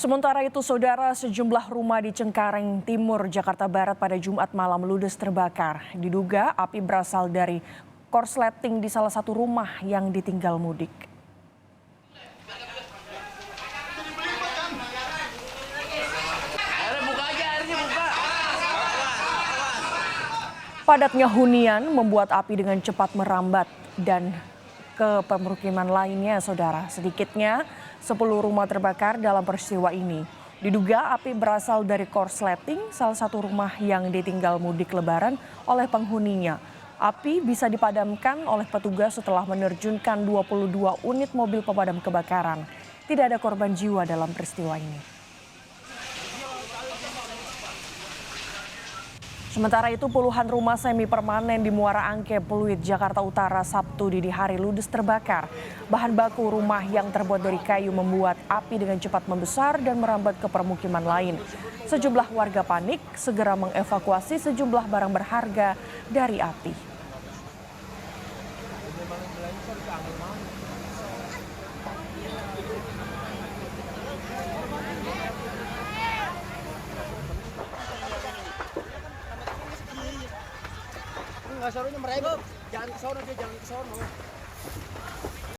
Sementara itu, saudara, sejumlah rumah di Cengkareng Timur, Jakarta Barat pada Jumat malam ludes terbakar. Diduga api berasal dari korsleting di salah satu rumah yang ditinggal mudik. Padatnya hunian membuat api dengan cepat merambat dan ke pemukiman lainnya, saudara. Sedikitnya 10 rumah terbakar dalam peristiwa ini. Diduga api berasal dari korsleting, salah satu rumah yang ditinggal mudik lebaran oleh penghuninya. Api bisa dipadamkan oleh petugas setelah menerjunkan 22 unit mobil pemadam kebakaran. Tidak ada korban jiwa dalam peristiwa ini. Sementara itu, puluhan rumah semi permanen di Muara Angke, Pluit, Jakarta Utara, Sabtu dini hari ludes terbakar. Bahan baku rumah yang terbuat dari kayu membuat api dengan cepat membesar dan merambat ke permukiman lain. Sejumlah warga panik segera mengevakuasi sejumlah barang berharga dari api. Nggak serunya mereka, jangan ke sono, dia jangan ke sono.